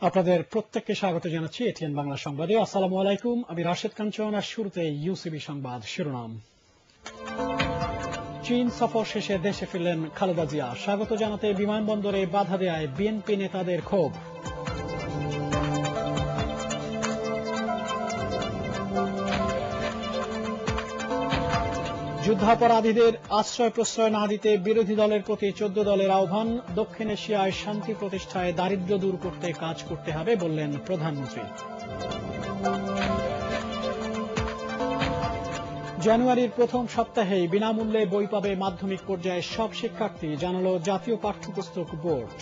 আপনাদের প্রত্যেককে স্বাগত জানাচ্ছি এটিএন বাংলা সংবাদে। আসসালামু আলাইকুম, আমি রাশেদ কাঞ্চন। আর শুরুতে ইউসিবি সংবাদ শিরোনাম। চীন সফর শেষে দেশে ফিরলেন খালেদা জিয়া। স্বাগত জানাতে বিমানবন্দরে বাধা দেয়ায় বিএনপি নেতাদের ক্ষোভ। যুদ্ধাপরাধীদের আশ্রয় প্রশ্রয় না দিতে বিরোধী দলের প্রতি 14 দলের আহ্বান। দক্ষিণ এশিয়ায় শান্তি প্রতিষ্ঠায় দারিদ্র্য দূর করতে কাজ করতে হবে বললেন প্রধানমন্ত্রী। জানুয়ারির প্রথম সপ্তাহেই বিনামূল্যে বই পাবে মাধ্যমিক পর্যায়ের সব শিক্ষার্থী, জানালো জাতীয় পাঠ্যপুস্তক বোর্ড।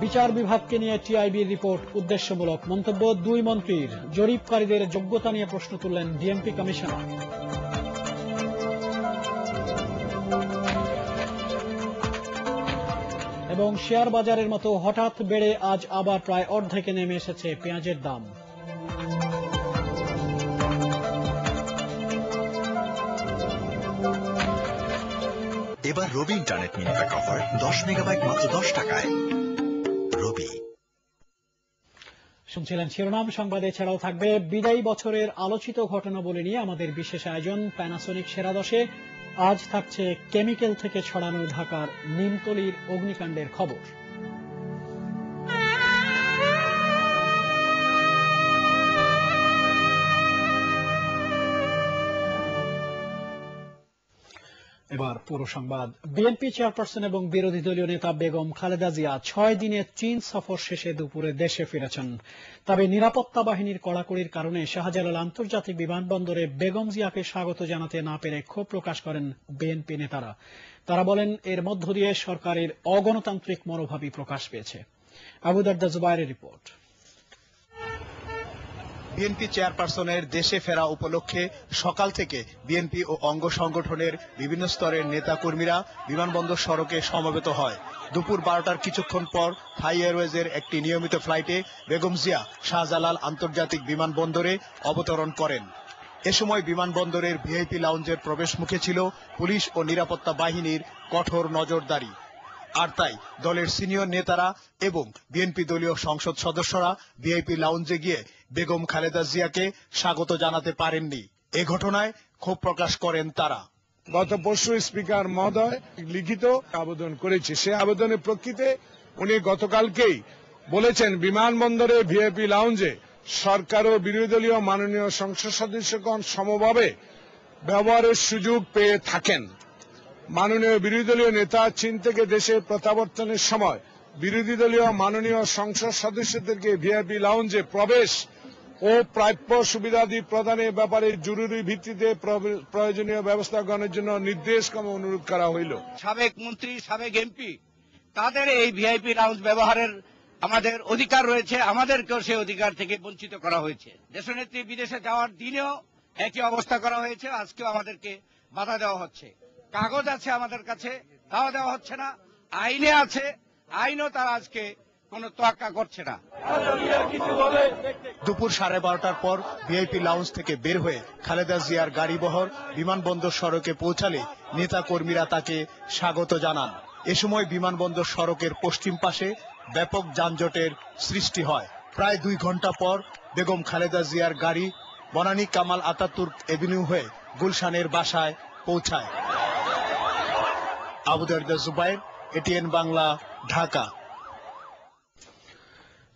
বিচার বিভাগকে নিয়ে টিআইবির রিপোর্ট উদ্দেশ্যমূলক মন্তব্য দুই মন্ত্রীর। জরিপকারীদের যোগ্যতা নিয়ে প্রশ্ন তুললেন ডিএমপি কমিশনার। এবং শেয়ার বাজারের মতো হঠাৎ বেড়ে আজ আবার প্রায় অর্ধেকে নেমে এসেছে পেঁয়াজের দাম। এবার Robi internet mini pack offer 10 megabyte মাত্র 10 টাকায়। রবি। শুনছিলেন শিরোনাম। সংবাদে ছাড়াও থাকবে বিদায়ী বছরের আলোচিত ঘটনাবলী নিয়ে আমাদের বিশেষ আয়োজন প্যানাসোনিক সেরা 10-এ। আজ থাকছে কেমিক্যাল থেকে ছড়ানো ঢাকার নিমতলির অগ্নিকাণ্ডের খবর। এবার পুরো সংবাদ। বিএনপি চেয়ারপারসন এবং বিরোধী দলীয় নেতা বেগম খালেদা জিয়া 6 দিনের চীন সফর শেষে দুপুরে দেশে ফিরেছেন। তবে নিরাপত্তা বাহিনীর কড়াকড়ির কারণে শাহজালাল আন্তর্জাতিক বিমানবন্দরে বেগম জিয়াকে স্বাগত জানাতে না পেরে ক্ষোভ প্রকাশ করেন বিএনপি নেতারা। তারা বলেন, এর মধ্য দিয়ে সরকারের অগণতান্ত্রিক মনোভাবই প্রকাশ পেয়েছে। আবু দারদা জুবায়েরের রিপোর্ট। বিএনপি চেয়ারপারসনের দেশে ফেরা উপলক্ষে সকাল থেকে বিএনপি ও অঙ্গ সংগঠনের বিভিন্ন স্তরের নেতা কর্মীরা বিমানবন্দর সড়কে সমবেত হয়। দুপুর 12টার কিছুক্ষণ পর থাই এয়ারওয়েজের একটি নিয়মিত ফ্লাইটে বেগম জিয়া শাহজালাল আন্তর্জাতিক বিমানবন্দরে অবতরণ করেন। এ সময় বিমানবন্দরের ভিআইপি লাউঞ্জের প্রবেশ মুখে ছিল পুলিশ ও নিরাপত্তা বাহিনীর কঠোর নজরদারি। আর তাই দলের সিনিয়র নেতারা এবং বিএনপি দলীয় সংসদ সদস্যরা ভিআইপি লাউঞ্জে গিয়ে বেগম খালেদা জিয়াকে স্বাগত জানাতে পারেননি। এ ঘটনায় ক্ষোভ প্রকাশ করেন তারা। গত পরশু স্পিকার মহোদয় লিখিত আবেদন করেছে, সে আবেদনের প্রেক্ষিতে উনি গতকালকেই বলেছেন বিমানবন্দরে ভিআইপি লাউঞ্জে সরকার ও বিরোধী দলীয় মাননীয় সংসদ সদস্যগণ সমভাবে ব্যবহারের সুযোগ পেয়ে থাকেন। মাননীয় বিরোধী দলীয় নেতা চীন থেকে দেশে প্রত্যাবর্তনের সময় বিরোধী দলীয় মাননীয় সংসদ সদস্যদেরকে ভিআইপি লাউঞ্জে প্রবেশ ও প্রাপ্য সুবিধাদি প্রদানের ব্যাপারে জরুরি ভিত্তিতে প্রয়োজনীয় ব্যবস্থা গ্রহণের জন্য নির্দেশক্রমে অনুরোধ করা হইল। সাবেক মন্ত্রী, সাবেক এমপি, তাদের এই ভিআইপি লাউঞ্জ ব্যবহারের আমাদের অধিকার রয়েছে, আমাদেরকেও সেই অধিকার থেকে বঞ্চিত করা হয়েছে। দেশনেত্রী বিদেশে যাওয়ার দিনেও একই অবস্থা করা হয়েছে, আজকেও আমাদেরকে বাধা দেওয়া হচ্ছে। কাগজ আছে আমাদের কাছে, তাও দেওয়া হচ্ছে না। আইনে আছে, আইনও তারা আজকে কোন তোয়াক্কা করছে না। দুপুর 12:30টার পর ভিআইপি লাউঞ্জ থেকে বের হয়ে খালেদা জিয়ার গাড়িবহর বিমানবন্দর সড়কে পৌঁছালে নেতা কর্মীরা তাকে স্বাগত জানান। এ সময় বিমানবন্দর সড়কের পশ্চিম পাশে ব্যাপক যানজটের সৃষ্টি হয়। প্রায় 2 ঘন্টা পর বেগম খালেদা জিয়ার গাড়ি বনানী কামাল আতাতুর্ক এভিনিউ হয়ে গুলশানের বাসায় পৌঁছায়। আবু দারদা জুবায়ের, এটিএন বাংলা, ঢাকা।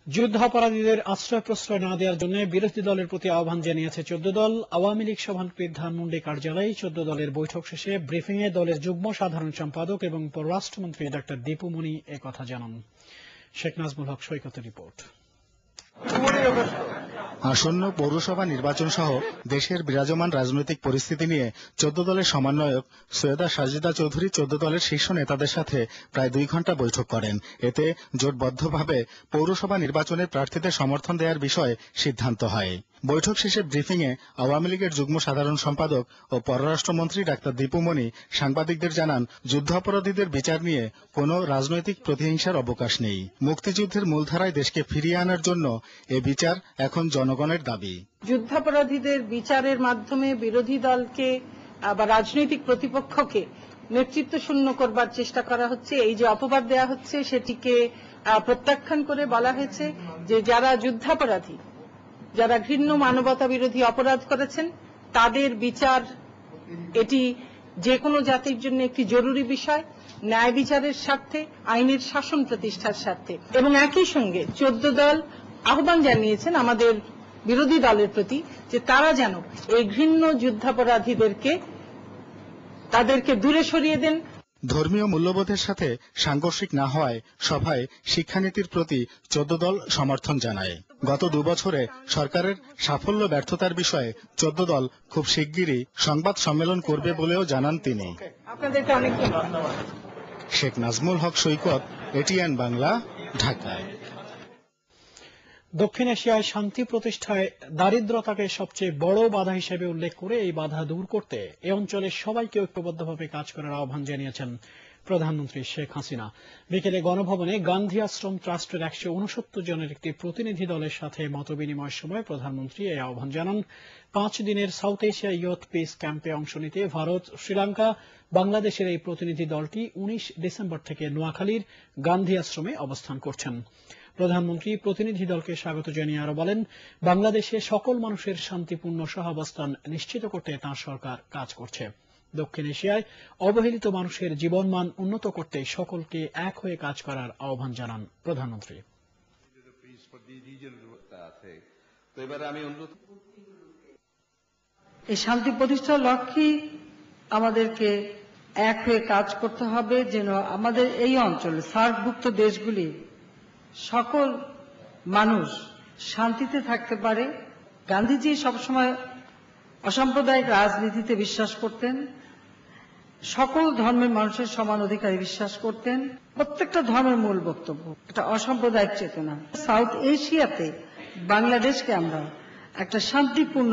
যুদ্ধাপরাধীদের আশ্রয় প্রশ্রয় না দেওয়ার জন্য বিরোধী দলের প্রতি আহ্বান জানিয়েছে 14 দল। আওয়ামী লীগ সভাপতির ধানমন্ডি কার্যালয়ে 14 দলের বৈঠক শেষে ব্রিফিংয়ে দলের যুগ্ম সাধারণ সম্পাদক এবং পররাষ্ট্রমন্ত্রী ডক্টর দীপু মনি একথা জানান। শেখ নাজমুল হক সৈকতের রিপোর্ট। আসন্ন পৌরসভা নির্বাচন সহ দেশের বিরাজমান রাজনৈতিক পরিস্থিতি নিয়ে 14 দলের সমন্বয়ক সৈয়দা সাজিদা চৌধুরী 14 দলের শীর্ষ নেতাদের সাথে প্রায় 2 ঘন্টা বৈঠক করেন। এতে জোটবদ্ধভাবে পৌরসভা নির্বাচনের প্রার্থীদের সমর্থন দেওয়ার বিষয়ে সিদ্ধান্ত হয়। বৈঠক শেষে ব্রিফিংয়ে আওয়ামী লীগের যুগ্ম সাধারণ সম্পাদক ও পররাষ্ট্রমন্ত্রী ডাক্তার দীপু মনি সাংবাদিকদের জানান, যুদ্ধাপরাধীদের বিচার নিয়ে কোনো রাজনৈতিক প্রতিহিংসার অবকাশ নেই। মুক্তিযুদ্ধের মূলধারায় দেশকে ফিরিয়ে আনার জন্য এ বিচার এখন জনগণের দাবি। যুদ্ধাপরাধীদের বিচারের মাধ্যমে বিরোধী দলকে বা রাজনৈতিক প্রতিপক্ষকে নেতৃত্ব শূন্য করবার চেষ্টা করা হচ্ছে। এই যে অপবাদ দেয়া হচ্ছে সেটিকে প্রত্যাখ্যান করে বলা হয়েছে যে যারা যুদ্ধাপরাধী, যারা ঘৃণ্য মানবতা বিরোধী অপরাধ করেছেন তাদের বিচার এটি যে কোনো জাতির জন্য একটি জরুরি বিষয়, ন্যায় বিচারের স্বার্থে, আইনের শাসন প্রতিষ্ঠার স্বার্থে। এবং একই সঙ্গে 14 দল আহ্বান জানিয়েছেন আমাদের বিরোধী দলের প্রতি যে তারা যেন এই ঘৃণ্য যুদ্ধাপরাধীদেরকে তাদেরকে দূরে সরিয়ে দেন। ধর্মীয় মূল্যবোধের সাথে সাংঘর্ষিক না হওয়ায় সভায় শিক্ষানীতির প্রতি 14 দল সমর্থন জানায়। গত 2 বছরে সরকারের সাফল্য ব্যর্থতার বিষয়ে 14 দল খুব শিগগিরই সংবাদ সম্মেলন করবে বলেও জানান তিনি। আপনাদেরকে অনেক ধন্যবাদ। শেখ নাজমুল হক সৈকত, এটিএন বাংলা, ঢাকা। দক্ষিণ এশিয়ায় শান্তি প্রতিষ্ঠায় দারিদ্রতাকে সবচেয়ে বড় বাধা হিসেবে উল্লেখ করে এই বাধা দূর করতে এ অঞ্চলের সবাইকে ঐক্যবদ্ধভাবে কাজ করার আহ্বান জানিয়েছেন প্রধানমন্ত্রী শেখ হাসিনা। বিকেলে গণভবনে গান্ধী আশ্রম ট্রাস্টের 169 জনের একটি প্রতিনিধি দলের সাথে মতবিনিময়ের সময় প্রধানমন্ত্রী এই আহ্বান জানান। 5 দিনের সাউথ এশিয়া ইয়ুথ পিস ক্যাম্পে অংশ নিতে ভারত, শ্রীলঙ্কা, বাংলাদেশের এই প্রতিনিধি দলটি 19 ডিসেম্বর থেকে নোয়াখালীর গান্ধী আশ্রমে অবস্থান করছেন। প্রধানমন্ত্রী প্রতিনিধি দলকে স্বাগত জানিয়ে আরো বলেন, বাংলাদেশে সকল মানুষের শান্তিপূর্ণ সহাবস্থান নিশ্চিত করতে তাঁর সরকার কাজ করছে। দক্ষিণ এশিয়ায় অবহেলিত মানুষের জীবনমান উন্নত করতে সকলকে এক হয়ে কাজ করার আহ্বান জানান প্রধানমন্ত্রী। এই শান্তি প্রতিষ্ঠার লক্ষ্যে আমাদেরকে এক হয়ে কাজ করতে হবে, যেন আমাদের এই অঞ্চলে সার্কভুক্ত দেশগুলি সকল মানুষ শান্তিতে থাকতে পারে। গান্ধীজি সবসময় অসাম্প্রদায়িক রাজনীতিতে বিশ্বাস করতেন, সকল ধর্মের মানুষের সমান অধিকারে বিশ্বাস করতেন। প্রত্যেকটা ধর্মের মূল বক্তব্য একটা অসাম্প্রদায়িক চেতনা। সাউথ এশিয়াতে বাংলাদেশকে আমরা একটা শান্তিপূর্ণ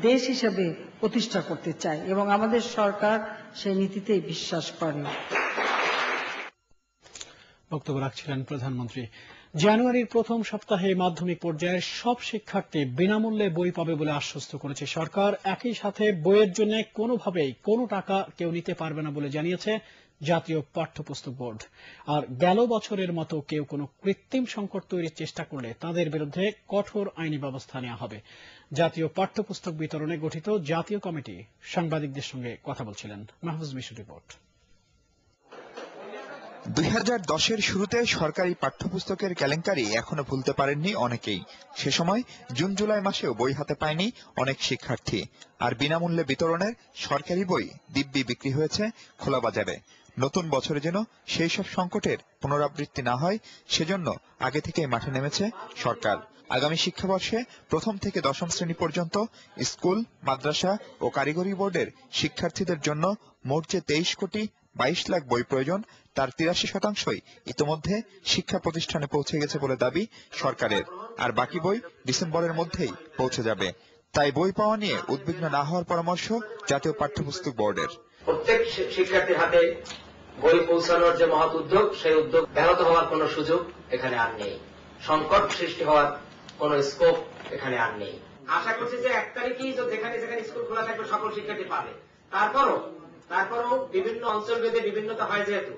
দেশ হিসেবে প্রতিষ্ঠা করতে চাই এবং আমাদের সরকার সেই নীতিতেই বিশ্বাস করে। বক্তব্য রাখছিলেন প্রধানমন্ত্রী। জানুয়ারির প্রথম সপ্তাহে মাধ্যমিক পর্যায়ের সব শিক্ষার্থী বিনামূল্যে বই পাবে বলে আশ্বস্ত করেছে সরকার। একই সাথে বইয়ের জন্য কোনোভাবেই কোনো টাকা কেউ নিতে পারবে না বলে জানিয়েছে জাতীয় পাঠ্যপুস্তক বোর্ড। আর গেল বছরের মতো কেউ কোনো কৃত্রিম সংকট তৈরির চেষ্টা করলে তাদের বিরুদ্ধে কঠোর আইনি ব্যবস্থা নেওয়া হবে। জাতীয় পাঠ্যপুস্তক বিতরণে গঠিত জাতীয় কমিটি সাংবাদিকদের সঙ্গে কথা বলছিলেন। মাহফুজ মিশুর রিপোর্ট। 2010-এর শুরুতে সরকারি পাঠ্যপুস্তকের কেলেঙ্কারি এখনো ভুলতে পারেননি অনেকেই। সে সময় জুন জুলাই মাসেও বই হাতে পায়নি অনেক শিক্ষার্থী। আর বিনামূল্যে বিতরণের সরকারি বই দিব্যি বিক্রি হয়েছে খোলা বাজারে। নতুন বছরে যেন সেই সব সংকটের পুনরাবৃত্তি না হয়, সেজন্য আগে থেকেই মাঠে নেমেছে সরকার। আগামী শিক্ষাবর্ষে প্রথম থেকে দশম শ্রেণী পর্যন্ত স্কুল, মাদ্রাসা ও কারিগরি বোর্ডের শিক্ষার্থীদের জন্য মোট যে 23 কোটি 22 লাখ বই প্রয়োজন, তার 83% ইতোমধ্যে শিক্ষা প্রতিষ্ঠানে পৌঁছে গেছে বলে দাবি সরকারের। আর বাকি বই ডিসেম্বরের মধ্যেই পৌঁছে যাবে। তাই বই পাওয়া নিয়ে উদ্বিগ্ন না হওয়ার পরামর্শ জাতীয় পাঠ্যপুস্তক বোর্ডের। প্রত্যেক শিক্ষার্থীর হাতে বই পৌঁছানোর যে মহৎ উদ্যোগ, সেই উদ্যোগ ব্যাহত হওয়ার কোনো সুযোগ এখানে আর নেই। সংকট সৃষ্টি হওয়ার কোনো স্কোপ এখানে আর নেই। আশা করছি যে 1 তারিখেই যেখানে যেখানে স্কুল খোলা থাকবে সকল শিক্ষার্থী পাবে। তারপরও বিভিন্ন অঞ্চল ভেদে বিভিন্নতা হয়, যেহেতু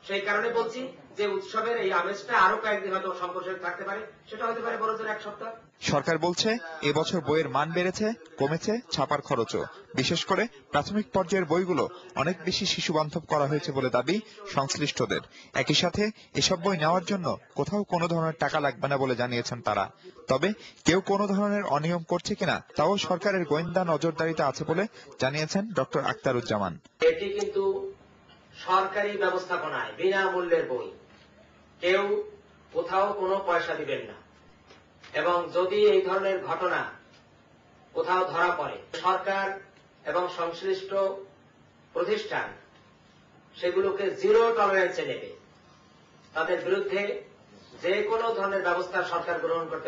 সেই কারণে বলছি যে উৎসবের এই আমেজটা আরো কয়েকদিন হয়তো সম্প্রসারিত থাকতে পারে, সেটা হতে পারে বড়জোর 1 সপ্তাহ। সরকার বলছে এবছর বইয়ের মান বেড়েছে, কমেছে ছাপার খরচও। বিশেষ করে প্রাথমিক পর্যায়ের বইগুলো অনেক বেশি শিশু বান্ধব করা হয়েছে বলে দাবি সংশ্লিষ্টদের। একই সাথে এসব বই নেওয়ার জন্য কোথাও কোনো ধরনের টাকা লাগবে না বলে জানিয়েছেন তারা। তবে কেউ কোনো ধরনের অনিয়ম করছে কিনা তাও সরকারের গোয়েন্দা নজরদারিতে আছে বলে জানিয়েছেন ডক্টর আক্তারুজ্জামান। এটি কিন্তু সরকারি ব্যবস্থাপনায় বিনামূল্যের বই, কেউ কোথাও কোনো পয়সা দিবেন না। এবং যদি এই ধরনের ঘটনা কোথাও ধরা পড়ে, সরকার এবং সংশ্লিষ্ট প্রতিষ্ঠান সেগুলোকে 0 টলারেন্সে নেবে। তাদের বিরুদ্ধে যে কোনো ধরনের ব্যবস্থা সরকার গ্রহণ করতে